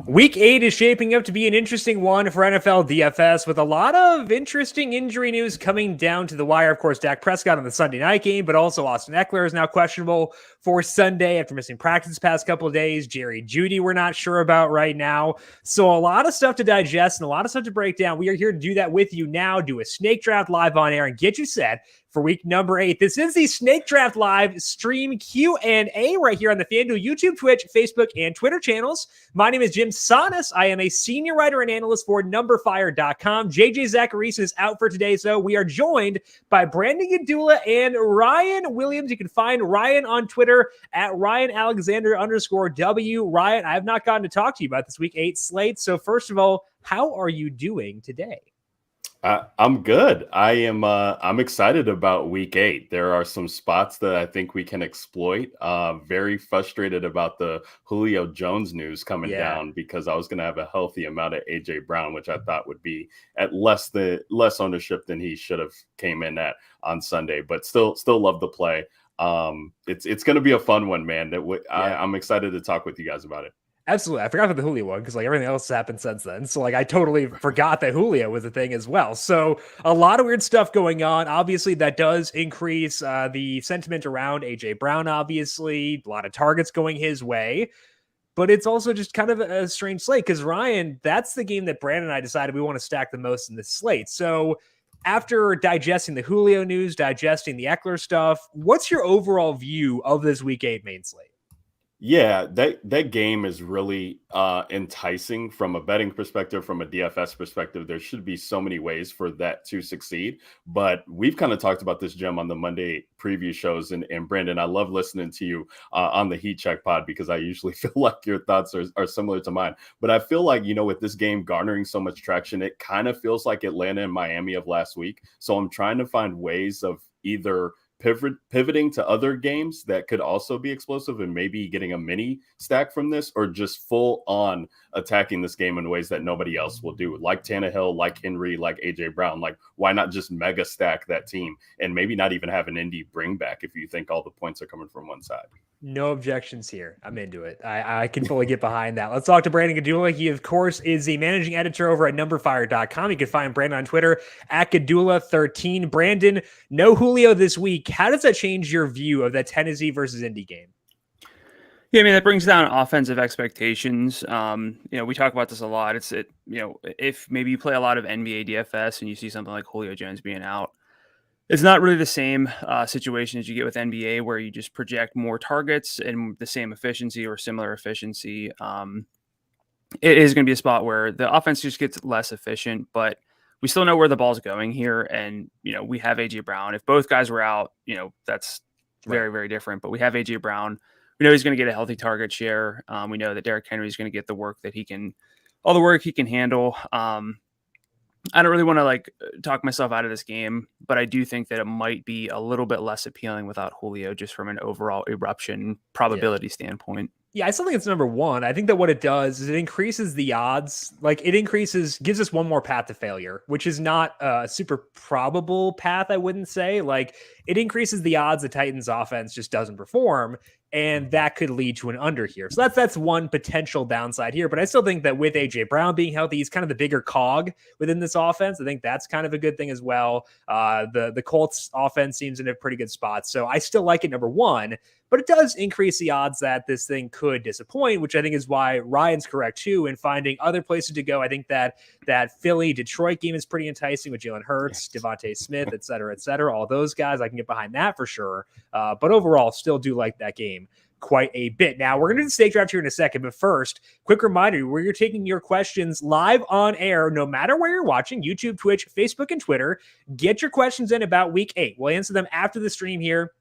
Week 8 is shaping up to be an interesting one for NFL DFS with a lot of interesting injury news coming down to the wire. Of course, Dak Prescott on the Sunday night game, but also Austin Eckler is now questionable for Sunday after missing practice the past couple of days. Jerry Jeudy we're not sure about right now. So a lot of stuff to digest and a lot of stuff to break down. We are here to do that with you now, do a snake draft live on air and get you set for week number 8. This is the Snake Draft Live stream Q&A right here on the FanDuel YouTube, Twitch, Facebook, and Twitter channels. My name is Jim Sanas. I am a senior writer and analyst for NumberFire.com. JJ Zacharias is out for today, so we are joined by Brandon Gadula and Ryan Williams. You can find Ryan on Twitter at RyanAlexander_W. Ryan, I have not gotten to talk to you about this week 8 slate. So first of all, how are you doing today? I'm good. I'm excited about week 8. There are some spots that I think we can exploit. Very frustrated about the Julio Jones news coming down because I was going to have a healthy amount of AJ Brown, which I thought would be at less ownership than he should have came in at on Sunday, but still love the play. It's going to be a fun one, man. I'm excited to talk with you guys about it. Absolutely. I forgot about the Julio one because everything else has happened since then. So I totally forgot that Julio was a thing as well. So a lot of weird stuff going on. Obviously, that does increase the sentiment around AJ Brown, obviously. A lot of targets going his way. But it's also just kind of a strange slate because, Ryan, that's the game that Brandon and I decided we want to stack the most in this slate. So after digesting the Julio news, digesting the Eckler stuff, what's your overall view of this week 8 main slate? Yeah, that game is really enticing from a betting perspective, from a DFS perspective. There should be so many ways for that to succeed. But we've kind of talked about this, Jim, on the Monday preview shows. And Brandon, I love listening to you on the Heat Check pod because I usually feel like your thoughts are similar to mine. But I feel like, with this game garnering so much traction, it kind of feels like Atlanta and Miami of last week. So I'm trying to find ways of either pivoting to other games that could also be explosive and maybe getting a mini stack from this, or just full on attacking this game in ways that nobody else will do, like Tannehill, like Henry, like AJ Brown. Like, why not just mega stack that team and maybe not even have an Indy bring back if you think all the points are coming from one side? No objections here. I'm into it. I can fully get behind that. Let's talk to Brandon Gadula. He, of course, is the managing editor over at NumberFire.com. You can find Brandon on Twitter at Gadula13. Brandon, no Julio this week. How does that change your view of that Tennessee versus Indy game? Yeah, I mean, that brings down offensive expectations. We talk about this a lot. If maybe you play a lot of NBA DFS and you see something like Julio Jones being out, it's not really the same situation as you get with NBA, where you just project more targets and the same efficiency or similar efficiency. It is going to be a spot where the offense just gets less efficient, but we still know where the ball's going here. And, we have AJ Brown. If both guys were out, that's very, very different. But we have AJ Brown. We know he's going to get a healthy target share. We know that Derrick Henry is going to get all the work he can handle. I don't really want to talk myself out of this game, but I do think that it might be a little bit less appealing without Julio, just from an overall eruption probability standpoint. Yeah, I still think it's number one. I think that what it does is it increases the odds. Gives us one more path to failure, which is not a super probable path, I wouldn't say. It increases the odds the Titans offense just doesn't perform, and that could lead to an under here. So that's one potential downside here. But I still think that with AJ Brown being healthy, he's kind of the bigger cog within this offense. I think that's kind of a good thing as well. The Colts offense seems in a pretty good spot. So I still like it number one, but it does increase the odds that this thing could disappoint, which I think is why Ryan's correct too in finding other places to go. I think that Philly-Detroit game is pretty enticing with Jalen Hurts, Devontae Smith, et cetera, all those guys. I can get behind that for sure. But overall, still do like that game quite a bit. Now, we're going to do the stake draft here in a second, but first, quick reminder, where you're taking your questions live on air, no matter where you're watching, YouTube, Twitch, Facebook, and Twitter. Get your questions in about week 8. We'll answer them after the stream here.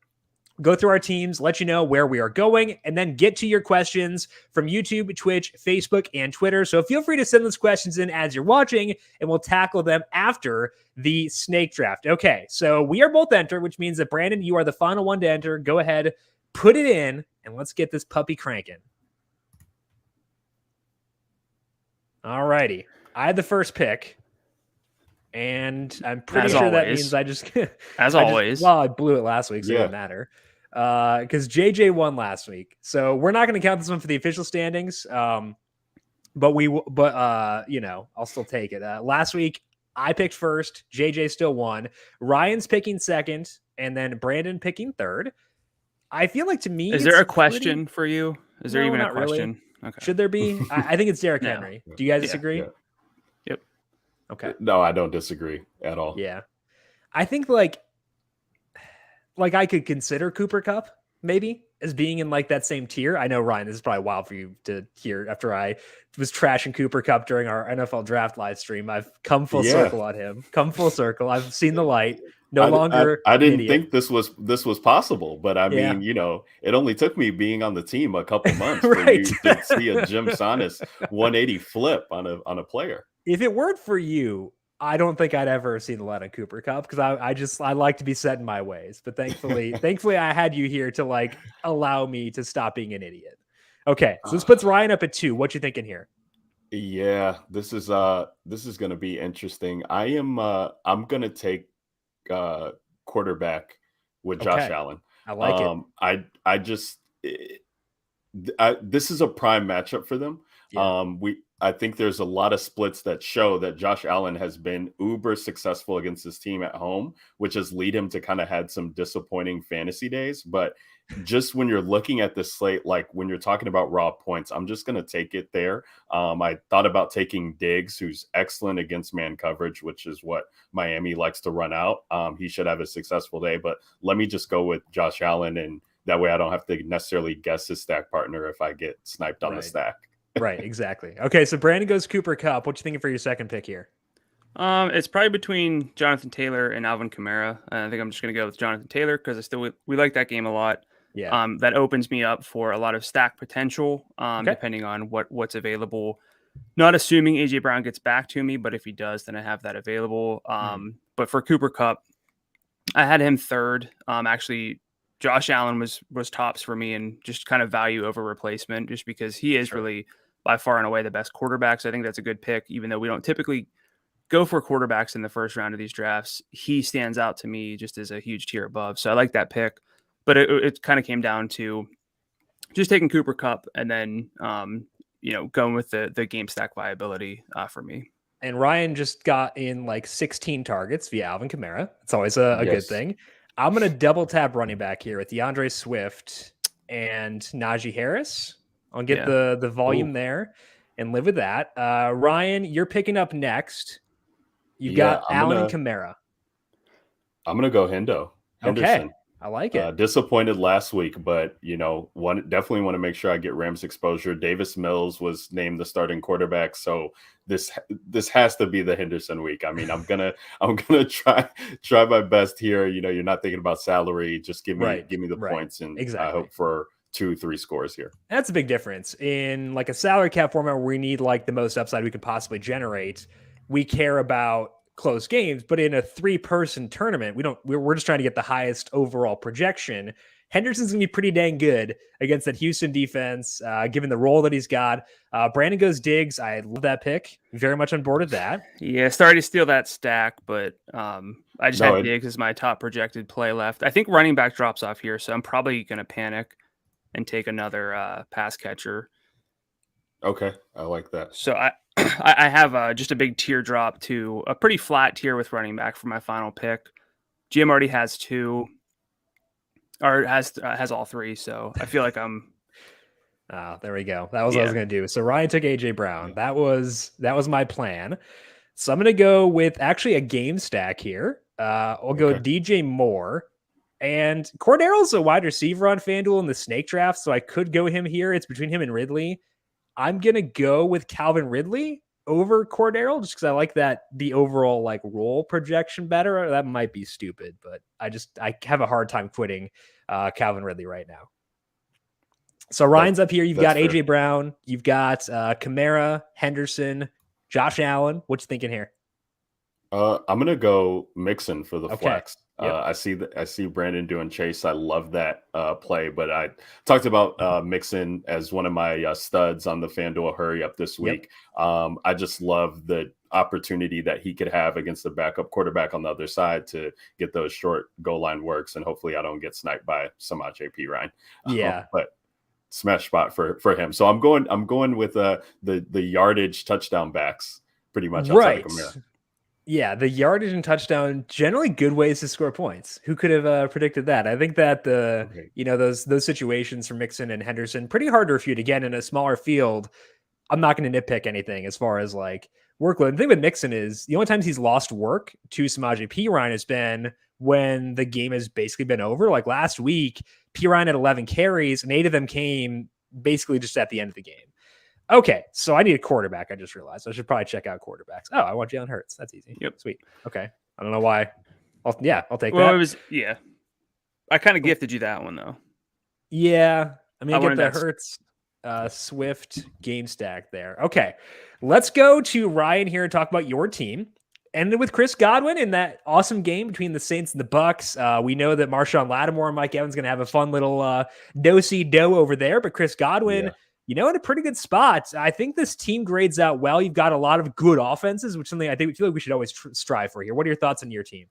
Go through our teams, let you know where we are going, and then get to your questions from YouTube, Twitch, Facebook, and Twitter. So feel free to send those questions in as you're watching, and we'll tackle them after the snake draft. Okay, so we are both entered, which means that, Brandon, you are the final one to enter. Go ahead, put it in, and let's get this puppy cranking. All righty. I had the first pick. And I'm pretty sure that means I just always. I blew it last week, so it doesn't matter. Because JJ won last week. So we're not going to count this one for the official standings. but I'll still take it. Last week I picked first. JJ still won. Ryan's picking second, and then Brandon picking third. I feel like to me, Is there a question for you? Is there even a question? Really. Okay. Should there be? I think it's Derrick Henry. Do you guys disagree? Yeah. Yep. Okay. No, I don't disagree at all. Yeah. I think like I could consider Cooper Kupp maybe as being in like that same tier. I know, Ryan, this is probably wild for you to hear after I was trashing Cooper Kupp during our NFL draft live stream. I've come full circle on him. Come full circle. I've seen the light. No longer. I didn't think this was possible, but I mean, it only took me being on the team a couple months for you to see a Jim Sonis 180 flip on a player. If it weren't for you, I don't think I'd ever seen the light on Cooper Kupp because I like to be set in my ways. But thankfully I had you here to like allow me to stop being an idiot. Okay, so this puts Ryan up at 2. What you thinking here? Yeah, this is going to be interesting. I'm going to take quarterback with Josh Allen. I like it. This is a prime matchup for them. Yeah. I think there's a lot of splits that show that Josh Allen has been uber successful against his team at home, which has led him to kind of had some disappointing fantasy days. But just when you're looking at this slate, like when you're talking about raw points, I'm just going to take it there. I thought about taking Diggs, who's excellent against man coverage, which is what Miami likes to run out. He should have a successful day, but let me just go with Josh Allen, and that way I don't have to necessarily guess his stack partner if I get sniped on the stack. Right, exactly. Okay, so Brandon goes Cooper Kupp. What you thinking for your second pick here? It's probably between Jonathan Taylor and Alvin Kamara. I think I'm just going to go with Jonathan Taylor because we like that game a lot. Yeah. That opens me up for a lot of stack potential, depending on what's available. Not assuming AJ Brown gets back to me, but if he does, then I have that available. But for Cooper Kupp, I had him third. Actually, Josh Allen was tops for me, and just kind of value over replacement, just because he is really by far and away the best quarterback. So I think that's a good pick, even though we don't typically go for quarterbacks in the first round of these drafts. He stands out to me just as a huge tier above. So I like that pick, but it kind of came down to just taking Cooper Kupp and then, going with the game stack viability for me. And Ryan just got in like 16 targets via Alvin Kamara. It's always a good thing. I'm going to double tap running back here with DeAndre Swift and Najee Harris. I'll get the volume there and live with that. Ryan, you're picking up next. You've got Allen and Kamara. I'm going to go Henderson. Okay. I like it. Disappointed last week, but definitely want to make sure I get Rams exposure. Davis Mills was named the starting quarterback, so this has to be the Henderson week. I mean, I'm gonna try my best here. You're not thinking about salary. Just give me the points, and I hope for 2-3 scores here. That's a big difference in like a salary cap format where we need like the most upside we could possibly generate. We care about close games, but in a 3-person tournament, we're just trying to get the highest overall projection. Henderson's gonna be pretty dang good against that Houston defense, given the role that he's got. Brandon goes Diggs. I love that pick. Very much on board with that. Yeah, sorry to steal that stack, but I just had Diggs as my top projected play left. I think running back drops off here, so I'm probably gonna panic and take another pass catcher. Okay, I like that. So I have just a big teardrop to a pretty flat tier with running back for my final pick. Jim already has 2, or has all 3. So I feel like I'm. There we go. That was what I was going to do. So Ryan took AJ Brown. That was my plan. So I'm going to go with actually a game stack here. I'll go DJ Moore. And Cordarrel's a wide receiver on FanDuel in the snake draft, so I could go him here. It's between him and Ridley. I'm going to go with Calvin Ridley over Cordarrel just because I like the overall like role projection better. That might be stupid, but I have a hard time quitting Calvin Ridley right now. So Ryan's up here. You've got fair. AJ Brown. You've got Kamara, Henderson, Josh Allen. What you thinking here? I'm going to go Mixon for the flex. Yep. I see Brandon doing Chase. I love that play, but I talked about Mixon as one of my studs on the FanDuel hurry up this week. Yep. I just love the opportunity that he could have against the backup quarterback on the other side to get those short goal line works, and hopefully I don't get sniped by Samaje P. Ryan. Yeah, but smash spot for him. So I'm going with the yardage touchdown backs pretty much outside of Kamara. Yeah, the yardage and touchdown, generally good ways to score points. Who could have predicted that? I think that those situations for Mixon and Henderson, pretty hard to refute. Again, in a smaller field, I'm not going to nitpick anything as far as like workload. The thing with Mixon is the only times he's lost work to Samaje Perine has been when the game has basically been over. Like last week, Perine had 11 carries and 8 of them came basically just at the end of the game. Okay, so I need a quarterback. I just realized I should probably check out quarterbacks. Oh, I want Jalen Hurts. That's easy. Yep. Sweet. Okay. I don't know why. I'll take well, that. I kind of gifted you that one though. Yeah. I mean, I get the Hurts Swift game stack there. Okay. Let's go to Ryan here and talk about your team. Ended with Chris Godwin in that awesome game between the Saints and the Bucks. We know that Marshawn Lattimore and Mike Evans going to have a fun little do-si-do over there, but Chris Godwin, in a pretty good spot. I think this team grades out well. You've got a lot of good offenses, which is something I feel like we should always strive for here. What are your thoughts on your team?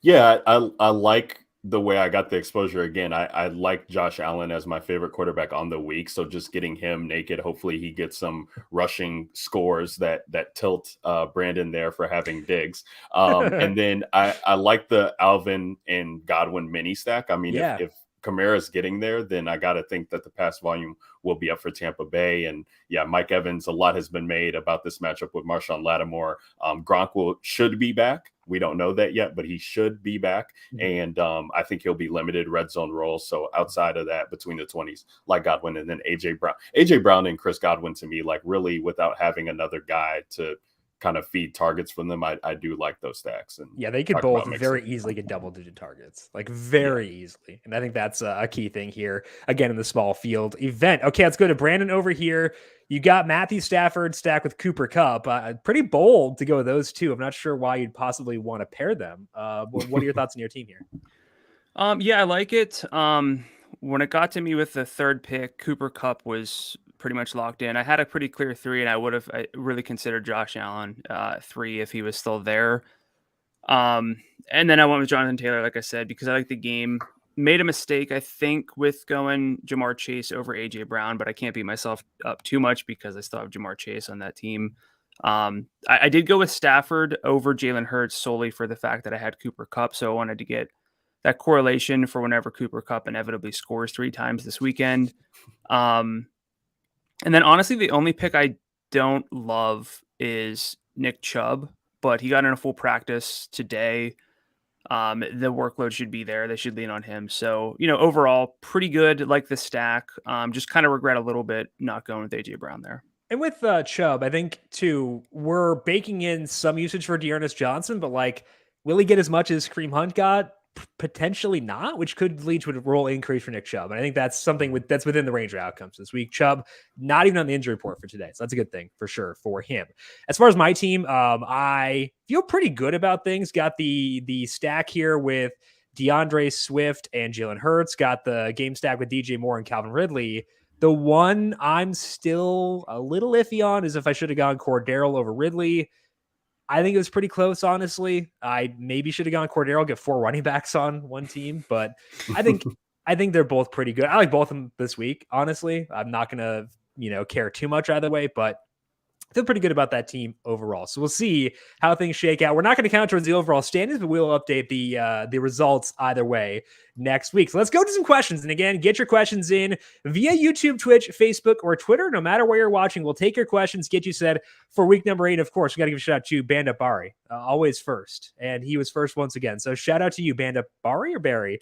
Yeah, I like the way I got the exposure again. I like Josh Allen as my favorite quarterback on the week. So just getting him naked, hopefully he gets some rushing scores that tilt Brandon there for having Diggs. And then I like the Alvin and Godwin mini stack. I mean, if Kamara's getting there, then I got to think that the pass volume will be up for Tampa Bay. And Mike Evans, a lot has been made about this matchup with Marshawn Lattimore. Gronk should be back. We don't know that yet, but he should be back. And I think he'll be limited red zone roles. So outside of that, between the 20s, like Godwin and then AJ Brown and Chris Godwin, to me, like really without having another guy to kind of feed targets from them, I do like those stacks. And they could both very easily get double-digit targets, like very easily. And I think that's a key thing here, again, in the small field event. Okay, let's go to Brandon over here. You got Matthew Stafford stacked with Cooper Kupp. Pretty bold to go with those two. I'm not sure why you'd possibly want to pair them. What are your thoughts on your team here? I like it. When it got to me with the third pick, Cooper Kupp was pretty much locked in. I had a pretty clear 3, and I really considered Josh Allen 3 if he was still there. And then I went with Jonathan Taylor, like I said, because I like the game. Made a mistake, I think, with going Jamar Chase over AJ Brown, but I can't beat myself up too much because I still have Jamar Chase on that team. I did go with Stafford over Jalen Hurts solely for the fact that I had Cooper Kupp, so I wanted to get that correlation for whenever Cooper Kupp inevitably scores 3 times this weekend. And then honestly, the only pick I don't love is Nick Chubb, but he got in a full practice today. The workload should be there. They should lean on him. So, overall pretty good, like the stack. Just kind of regret a little bit not going with AJ Brown there. And with Chubb, I think too, we're baking in some usage for Dearness Johnson, but like, will he get as much as Kareem Hunt got? Potentially not, which could lead to a role increase for Nick Chubb. And I think that's something that's within the range of outcomes this week. Chubb, not even on the injury report for today. So that's a good thing for sure for him. As far as my team, I feel pretty good about things. Got the stack here with DeAndre Swift and Jalen Hurts. Got the game stack with DJ Moore and Calvin Ridley. The one I'm still a little iffy on is if I should have gone Darrel over Ridley. I think it was pretty close, honestly. I maybe should have gone Cordero, get 4 running backs on one team, but I think they're both pretty good. I like both of them this week, honestly. I'm not going to, care too much either way, but I feel pretty good about that team overall. So we'll see how things shake out. We're not going to count towards the overall standings, but we'll update the results either way next week. So let's go to some questions. And again, get your questions in via YouTube, Twitch, Facebook, or Twitter. No matter where you're watching, we'll take your questions, get you set for week number 8. Of course, we got to give a shout out to Banda Bari, always first. And he was first once again. So shout out to you, Banda Bari or Barry,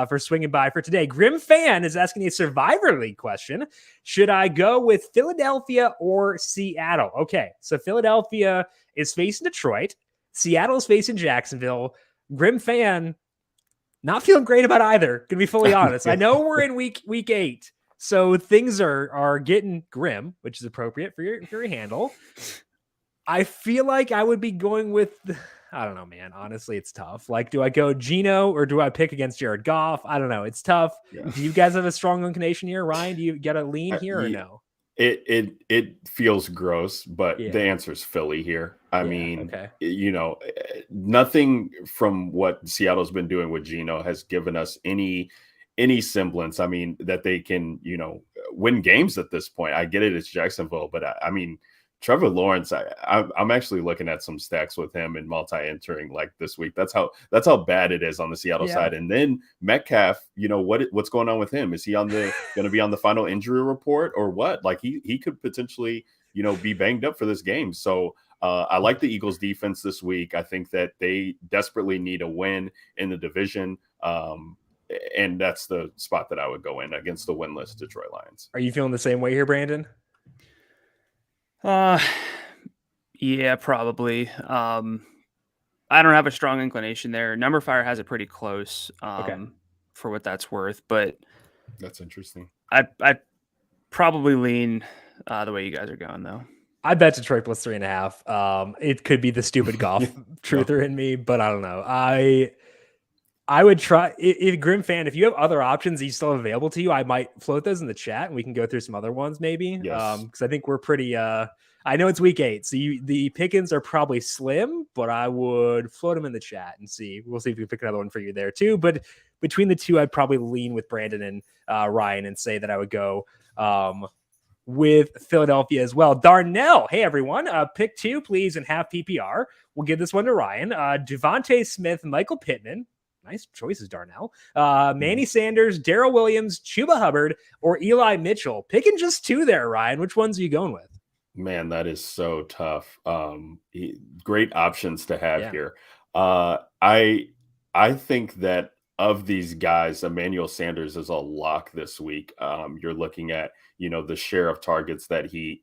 for swinging by for today. Grim Fan is asking a Survivor League question. Should I go with Philadelphia or Seattle? Okay, so Philadelphia is facing Detroit. Seattle is facing Jacksonville. Grim Fan, not feeling great about either, to be fully honest. I know we're in week 8, so things are getting grim, which is appropriate for your handle. I feel like I would be going with, I don't know, man. Honestly, it's tough. Like, do I go Geno or do I pick against Jared Goff? I don't know. It's tough. Yeah. Do you guys have a strong inclination here, Ryan? Do you get a lean here or no? It feels gross, but the answer is Philly here. I mean, nothing from what Seattle's been doing with Geno has given us any semblance. I mean, that they can, win games at this point. I get it, it's Jacksonville, but I mean, Trevor Lawrence, I'm actually looking at some stacks with him and multi-entering like this week. That's how bad it is on the Seattle side. And then Metcalf, what's going on with him? Is he going to be on the final injury report or what? Like he could potentially, be banged up for this game. So I like the Eagles defense this week. I think that they desperately need a win in the division. And that's the spot that I would go in against the winless Detroit Lions. Are you feeling the same way here, Brandon? Yeah, probably. I don't have a strong inclination there. Number Fire has it pretty close, for what that's worth, but that's interesting. I probably lean the way you guys are going though. I bet Detroit plus 3.5. It could be the stupid golf truther in me, but I don't know. I would try if Grim fan, if you have other options you still have available to you, I might float those in the chat and we can go through some other ones maybe. Yes. Because I think we're pretty I know it's week 8, so the pickings are probably slim, but I would float them in the chat and see. We'll see if we pick another one for you there too. But between the two, I'd probably lean with Brandon and Ryan and say that I would go with Philadelphia as well. Darnell, hey everyone, pick 2 please and have PPR. We'll give this one to Ryan. Devontae Smith, Michael Pittman. Nice choices, Darnell. Manny Sanders, Darrel Williams, Chuba Hubbard, or Eli Mitchell. Picking just 2 there, Ryan. Which ones are you going with? Man, that is so tough. Great options to have here. I think that of these guys, Emmanuel Sanders is a lock this week. You're looking at the share of targets that he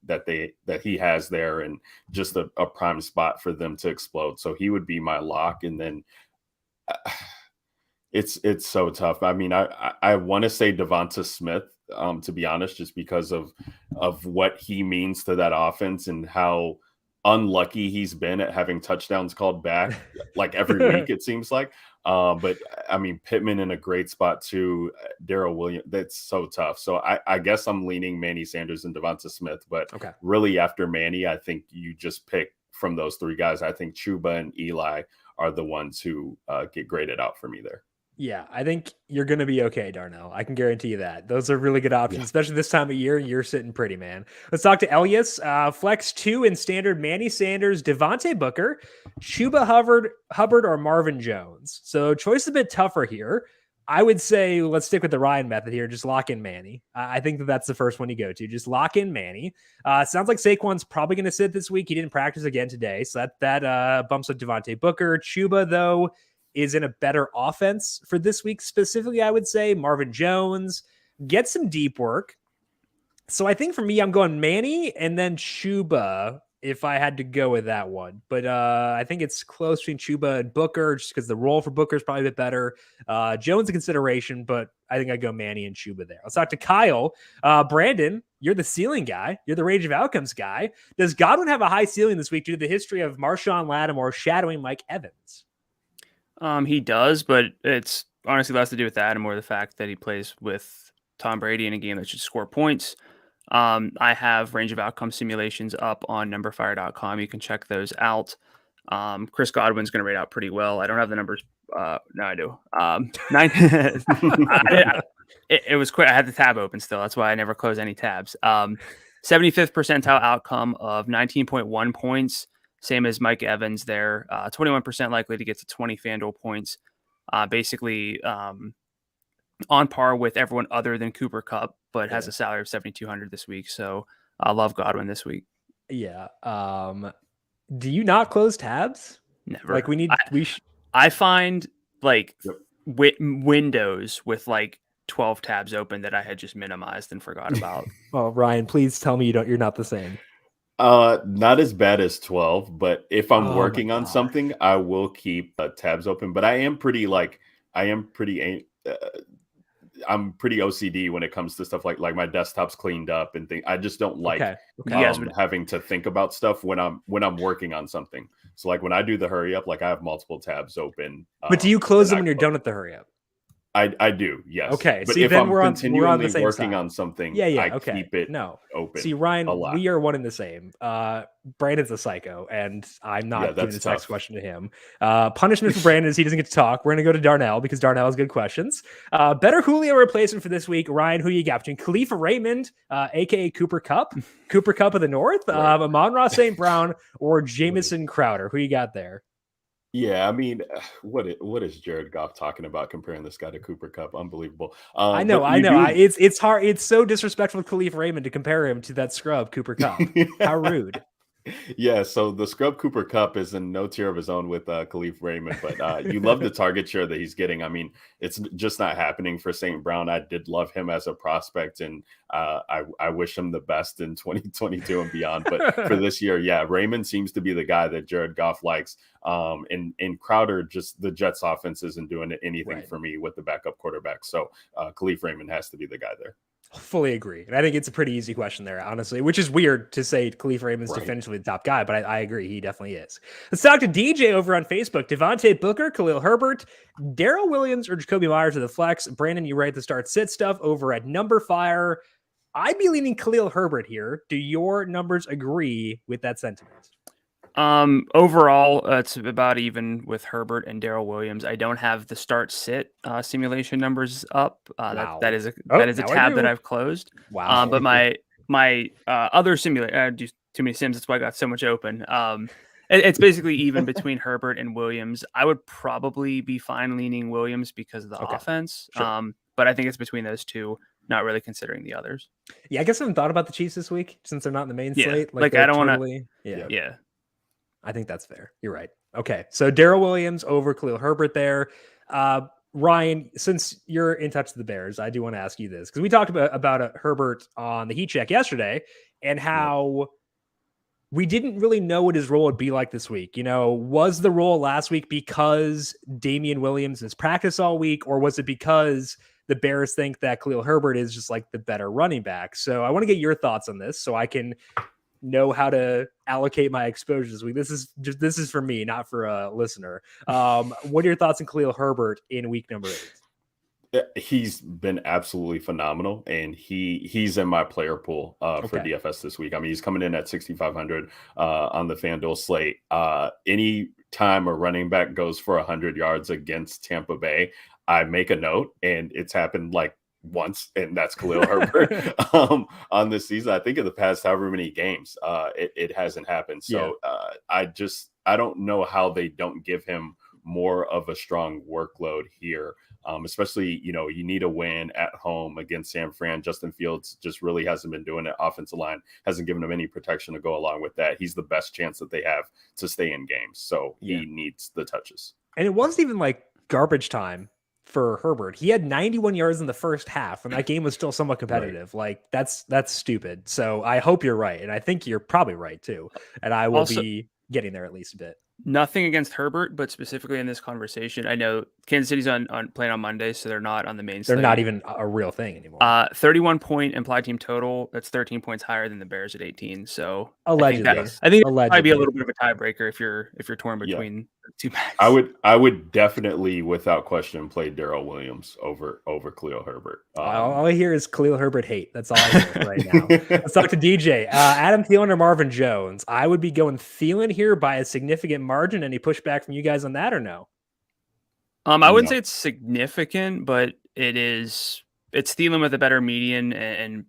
has there, and just a prime spot for them to explode. So he would be my lock, and then. It's so tough. I mean, I want to say Devonta Smith, to be honest, just because of what he means to that offense and how unlucky he's been at having touchdowns called back like every week, it seems like. But I mean, Pittman in a great spot too. Darrel Williams, that's so tough. So I guess I'm leaning Manny Sanders and Devonta Smith, but really after Manny, I think you just pick from those 3 guys. I think Chuba and Eli are the ones who get graded out for me there. Yeah, I think you're going to be okay, Darnell. I can guarantee you that. Those are really good options, especially this time of year. You're sitting pretty, man. Let's talk to Elyes. Flex 2 in standard, Manny Sanders, Devontae Booker, Chuba Hubbard, or Marvin Jones. So choice is a bit tougher here. I would say let's stick with the Ryan method here. Just lock in Manny. I think that's the first one you go to. Just lock in Manny. Sounds like Saquon's probably going to sit this week. He didn't practice again today, so that bumps up Devontae Booker. Chuba, though, is in a better offense for this week specifically, I would say. Marvin Jones, get some deep work. So I think for me, I'm going Manny and then Chuba if I had to go with that one. But I think it's close between Chuba and Booker just because the role for Booker is probably a bit better. Jones a consideration, but I think I'd go Manny and Chuba there. Let's talk to Kyle. Brandon, you're the ceiling guy. You're the range of outcomes guy. Does Godwin have a high ceiling this week due to the history of Marshawn Lattimore shadowing Mike Evans? He does, but it's honestly less to do with that and more the fact that he plays with Tom Brady in a game that should score points. I have range of outcome simulations up on numberfire.com. You can check those out. Chris Godwin's going to rate out pretty well. I don't have the numbers. No, I do. 9. It was quick. I had the tab open still. That's why I never close any tabs. 75th percentile outcome of 19.1 points. Same as Mike Evans there. 21% likely to get to 20 FanDuel points. Basically on par with everyone other than Cooper Kupp, but has a salary of $7,200 this week. So I love Godwin this week. Yeah. Do you not close tabs? Never. Like I find like windows with like 12 tabs open that I had just minimized and forgot about. Well, Ryan, please tell me you're not the same. Not as bad as 12, but if I'm working on something, I will keep tabs open. But I'm pretty OCD when it comes to stuff like my desktop's cleaned up and things. I just don't like having to think about stuff when I'm working on something. So like when I do the hurry up, like I have multiple tabs open. But do you close them when you're done with the hurry up? I do, yes. Okay, But see, if then I'm we're on continually the same working side. on something, Yeah, I okay. keep it No. See, open a Ryan, lot. we are one in the same. Brandon's a psycho, and I'm Yeah, not giving that's this next tough. question to him. Punishment for Brandon is he doesn't get to talk. We're going to go to Darnell because Darnell has good questions. Better Julio replacement for this week. Ryan, who you got between Khalifa Raymond, a.k.a. Cooper Kupp, Cooper Kupp of the North, Right. Amon-Ra St. Brown, or Jamison Crowder? Who you got there? Yeah, I mean, what is Jared Goff talking about comparing this guy to Cooper Kupp? Unbelievable. I know. But you do. It's hard. It's so disrespectful to Khalif Raymond to compare him to that scrub Cooper Kupp. How rude. Yeah, so the scrub Cooper Kupp is in no tier of his own with Khalif Raymond, but you love the target share that he's getting. I mean, it's just not happening for St. Brown. I did love him as a prospect, and I wish him the best in 2022 and beyond. But for this year, yeah, Raymond seems to be the guy that Jared Goff likes. And Crowder, just the Jets offense isn't doing anything for me with the backup quarterback. So Khalif Raymond has to be the guy there. Fully agree. And I think it's a pretty easy question there, honestly, which is weird to say Khalif Raymond's definitively the top guy, but I agree. He definitely is. Let's talk to DJ over on Facebook. Devontae Booker, Khalil Herbert, Darrel Williams, or Jakobi Meyers to the flex. Brandon, you write the start sit stuff over at Number Fire. I'd be leaning Khalil Herbert here. Do your numbers agree with that sentiment? Overall, it's about even with Herbert and Darrel Williams. I don't have the start sit simulation numbers up. Wow. That is a tab that I've closed. Wow. But my other simulation, I do too many sims. That's why I got so much open. It's basically even between Herbert and Williams. I would probably be fine leaning Williams because of the offense. Sure. But I think it's between those two, not really considering the others. Yeah, I guess I haven't thought about the Chiefs this week since they're not in the main slate. Like I don't want to. Yeah. I think that's fair. You're right. Okay. So Darrel Williams over Khalil Herbert there. Ryan, since you're in touch with the Bears, I do want to ask you this because we talked about Herbert on the Heat Check yesterday and how we didn't really know what his role would be like this week. You know, was the role last week because Damian Williams is practice all week, or was it because the Bears think that Khalil Herbert is just like the better running back? So I want to get your thoughts on this so I can know how to allocate my exposure this week. This is for me, not for a listener. What are your thoughts on Khalil Herbert in week number 8? He's been absolutely phenomenal, and he's in my player pool for DFS this week. I mean, he's coming in at 6,500 on the FanDuel slate. Any time a running back goes for 100 yards against Tampa Bay, I make a note, and it's happened like once, and that's Khalil Herbert on this season. I think in the past however many games it hasn't happened. So I don't know how they don't give him more of a strong workload here, especially, you know, you need a win at home against San Fran. Justin Fields just really hasn't been doing it. Offensive line hasn't given him any protection to go along with that. He's the best chance that they have to stay in games, so he needs the touches. And it wasn't even like garbage time for Herbert. He had 91 yards in the first half, and that game was still somewhat competitive. Like that's stupid. So I hope you're right, and I think you're probably right too. And I will be getting there at least a bit. Nothing against Herbert, but specifically in this conversation, I know Kansas City's on playing on Monday, so they're not on the main slate. They're not even a real thing anymore. 31-point implied team total. That's 13 points higher than the Bears at 18. So allegedly, I think that might be a little bit of a tiebreaker if you're torn between two backs. I would definitely, without question, play Darrel Williams over Khalil Herbert. All I hear is Khalil Herbert hate. That's all I hear right now. Let's talk to DJ. Adam Thielen or Marvin Jones? I would be going Thielen here by a significant margin. Any pushback from you guys on that or no? I wouldn't say it's significant, but it's Thielen with a better median and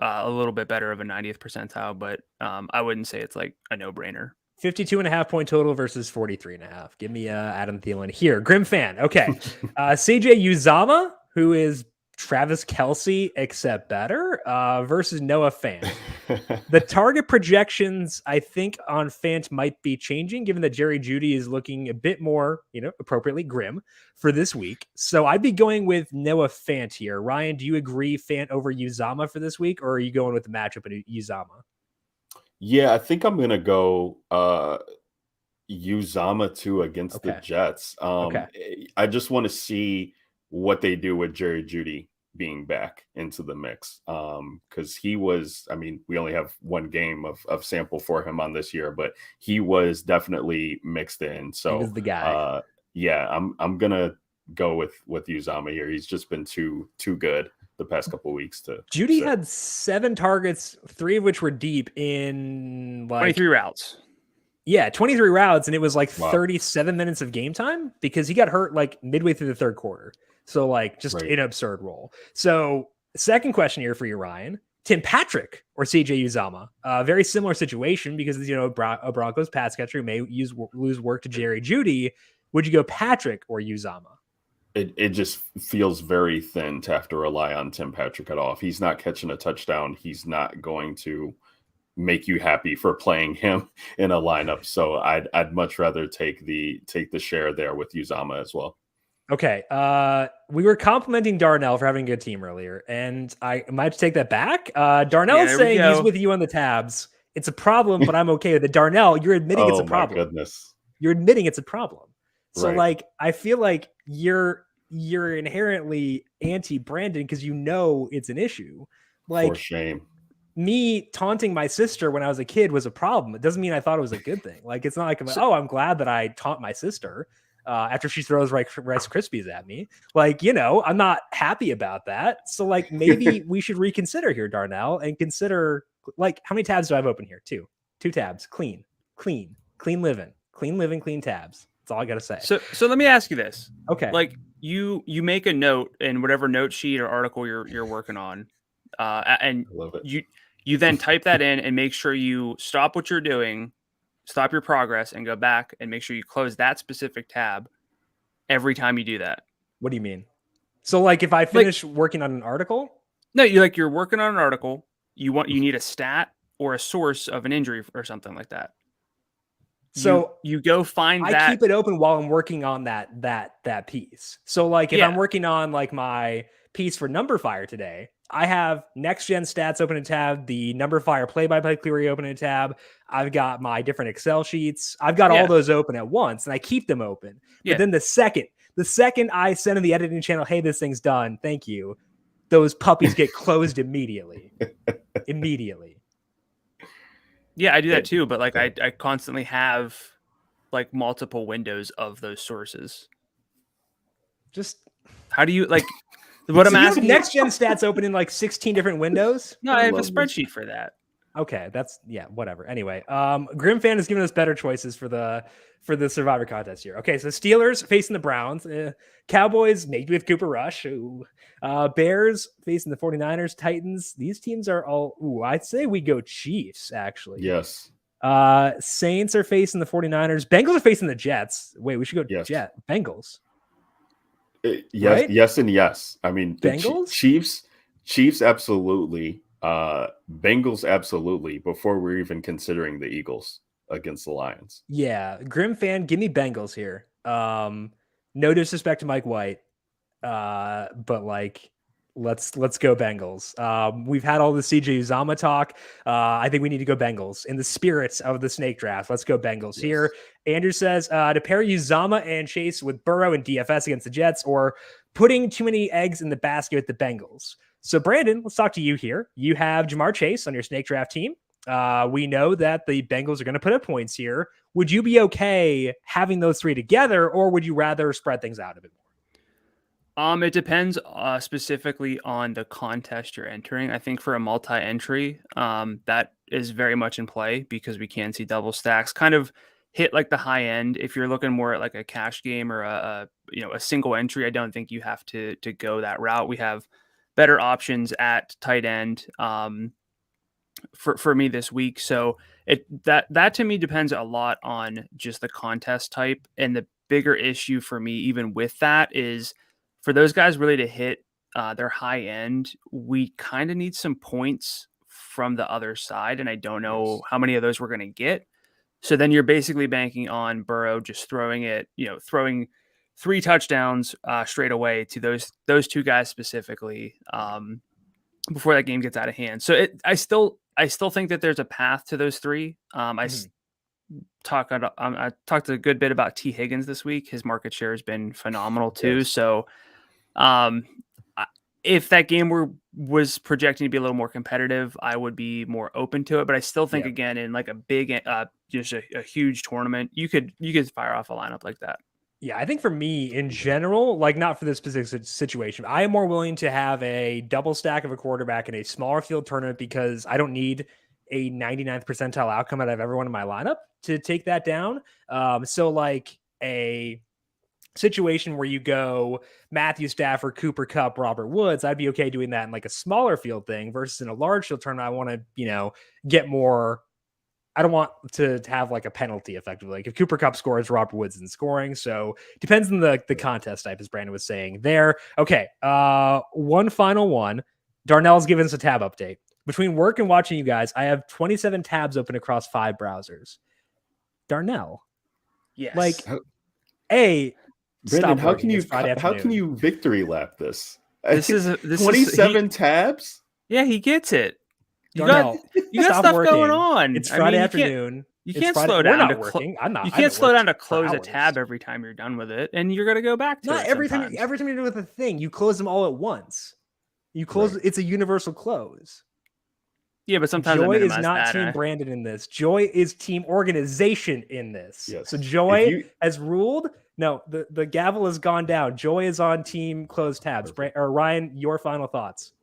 a little bit better of a 90th percentile, but I wouldn't say it's like a no-brainer. 52.5 point total versus 43.5. Give me Adam Thielen here. Grim fan. Okay. CJ Uzama, who is Travis Kelce, except better, versus Noah Fant. The target projections, I think, on Fant might be changing, given that Jerry Jeudy is looking a bit more, appropriately grim for this week. So I'd be going with Noah Fant here. Ryan, do you agree Fant over Uzama for this week, or are you going with the matchup at Uzama? Yeah, I think I'm going to go Uzama too against the Jets. I just want to see what they do with Jerry Jeudy being back into the mix. Because he was, I mean, we only have one game of sample for him on this year, but he was definitely mixed in. So he was the guy. I'm gonna go with Uzama here. He's just been too good the past couple of weeks to. Judy had 7 targets, 3 of which were deep in like 23 routes. Yeah, 23 routes, and it was like Wow. 37 minutes of game time because he got hurt like midway through the third quarter. So like just an absurd role. So second question here for you, Ryan. Tim Patrick or CJ Uzama? Very similar situation because, a Broncos pass catcher who may lose work to Jerry Jeudy. Would you go Patrick or Uzama? It just feels very thin to have to rely on Tim Patrick at all. If he's not catching a touchdown, he's not going to make you happy for playing him in a lineup. So I'd much rather take the share there with Uzama as well. Okay. We were complimenting Darrel for having a good team earlier, and I might take that back. Darrell is saying he's with you on the tabs. It's a problem, but I'm okay with it. Darrell, you're admitting it's a problem. Oh my goodness. You're admitting it's a problem. So Right. like, I feel like you're inherently anti-Brandon because it's an issue. Like, for shame. Me taunting my sister when I was a kid was a problem. It doesn't mean I thought it was a good thing. Like, it's not like I'm glad that I taunt my sister after she throws Rice Krispies at me. Like, I'm not happy about that. So like, maybe we should reconsider here, Darrell, and consider like, how many tabs do I have open here? 2 tabs. Clean living, clean tabs. That's all I gotta say. So let me ask you this. Okay. Like you make a note in whatever note sheet or article you're working on, and I love it. you then type that in and make sure you stop what you're doing, stop your progress, and go back and make sure you close that specific tab every time you do that. What do you mean? So like, if I finish working on an article? No, you're working on an article. You need a stat or a source of an injury or something like that. So you go find that. I keep it open while I'm working on that piece. So like, if I'm working on like my piece for Number Fire today, I have next gen stats open in a tab, the Number Fire play-by-play query open in a tab. I've got my different Excel sheets. I've got all those open at once, and I keep them open. But then the second I send in the editing channel, hey, this thing's done, thank you, those puppies get closed immediately. Yeah, I do that too, but like I constantly have like multiple windows of those sources. Just how do you like what I'm asking? Next gen stats open in like 16 different windows? No, I have a spreadsheet for that. Okay, that's whatever. Anyway, Grim Fan has given us better choices for the Survivor contest here. Okay, so Steelers facing the Browns, Cowboys maybe with Cooper Rush, Bears facing the 49ers, Titans. These teams are all I'd say we go Chiefs actually. Yes. Saints are facing the 49ers. Bengals are facing the Jets. Wait, we should go Bengals. Yes, right? yes, and yes. I mean, Bengals? Chiefs absolutely. Bengals absolutely, before we're even considering the Eagles against the Lions. Yeah, Grim Fan, give me Bengals here. No disrespect to Mike White, but like, let's go Bengals. We've had all the CJ Uzama talk. I think we need to go Bengals in the spirits of the snake draft. Let's go Bengals here. Andrew says to pair Uzama and Chase with Burrow and DFS against the Jets, or putting too many eggs in the basket with the Bengals. So, Brandon, let's talk to you here. You have Jamar Chase on your snake draft team. We know that the Bengals are going to put up points here. Would you be okay having those 3 together, or would you rather spread things out a bit more? It depends specifically on the contest you're entering. I think for a multi-entry, that is very much in play because we can see double stacks kind of hit like the high end. If you're looking more at like a cash game or a single entry, I don't think you have to go that route. We have better options at tight end for me this week. So that to me depends a lot on just the contest type. And the bigger issue for me, even with that, is for those guys really to hit their high end, we kind of need some points from the other side. And I don't know how many of those we're going to get. So then you're basically banking on Burrow just throwing 3 touchdowns straight away to those 2 guys specifically before that game gets out of hand. So I still think that there's a path to those 3. I talked a good bit about T. Higgins this week. His market share has been phenomenal too. Yes. So if that game was projecting to be a little more competitive, I would be more open to it. But I still think again, in like a big, just a huge tournament, you could fire off a lineup like that. Yeah, I think for me in general, like not for this specific situation, I am more willing to have a double stack of a quarterback in a smaller field tournament because I don't need a 99th percentile outcome out of everyone in my lineup to take that down. So like a situation where you go Matthew Stafford, Cooper Kupp, Robert Woods, I'd be okay doing that in like a smaller field thing versus in a large field tournament. I want to, get more. I don't want to have like a penalty effectively. Like if Cooper Kupp scores, Robert Woods isn't scoring. So depends on the contest type, as Brandon was saying there. Okay. One final one. Darnell's given us a tab update. Between work and watching you guys, I have 27 tabs open across 5 browsers. Darnell. Yes. Like, Brandon, how can you victory lap this? This 27 tabs? Yeah, he gets it. You Darnell, got stuff working. going on. It's Friday afternoon. You can't slow down. We're not working. I'm not. You can't slow down to close a tab every time you're done with it, and you're gonna go back to it. Not every time. Every time you're done with a thing, you close them all at once. You close. Right. It's a universal close. Yeah, but sometimes Joy is not Team Brandon in this. Joy is team organization in this. Yes. So Joy has ruled. No, the gavel has gone down. Joy is on team closed tabs. Or Ryan, your final thoughts.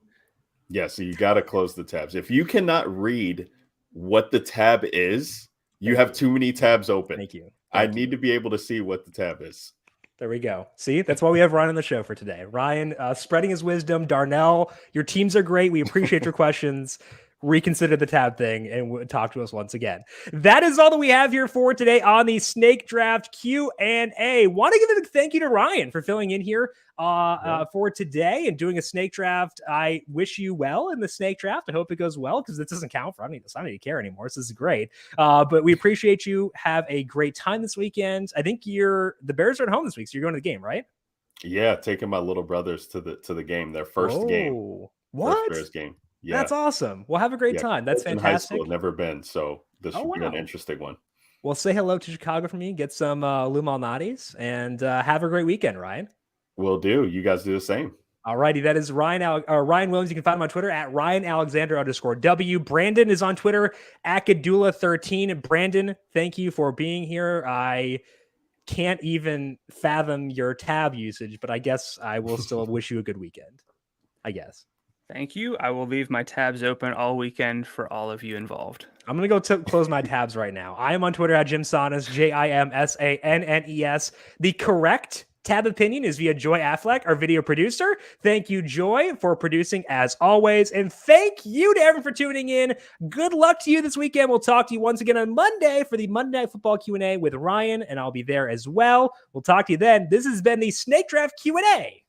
Yeah, so you got to close the tabs. If you cannot read what the tab is, you have too many tabs open. Thank you. I need to be able to see what the tab is. There we go. See, that's why we have Ryan on the show for today. Ryan spreading his wisdom. Darnell, your teams are great. We appreciate your questions. Reconsider the tab thing and talk to us once again. That is all that we have here for today on the Snake Draft Q&A. Want to give a thank you to Ryan for filling in here for today and doing a snake draft. I wish you well in the snake draft. I hope it goes well because this doesn't count for. I don't need to care anymore. So this is great. But we appreciate you. Have a great time this weekend. I think the Bears are at home this week, so you're going to the game, right? Yeah, taking my little brothers to the game. Their first game. What? First Bears game. Yeah. That's awesome. Well, have a great time. That's fantastic. High school, never been, so this should be an interesting one. Well, say hello to Chicago for me. Get some Lou Malnati's, and have a great weekend, Ryan. Will do. You guys do the same. All righty. That is Ryan Williams. You can find him on Twitter at RyanAlexander_W. Brandon is on Twitter at Gadula13. Brandon, thank you for being here. I can't even fathom your tab usage, but I guess I will still wish you a good weekend. I guess. Thank you. I will leave my tabs open all weekend for all of you involved. I'm going to go close my tabs right now. I am on Twitter at JimSannes, JimSannes. The correct tab opinion is via Joy Affleck, our video producer. Thank you, Joy, for producing as always. And thank you to everyone for tuning in. Good luck to you this weekend. We'll talk to you once again on Monday for the Monday Night Football Q&A with Ryan, and I'll be there as well. We'll talk to you then. This has been the Snake Draft Q&A.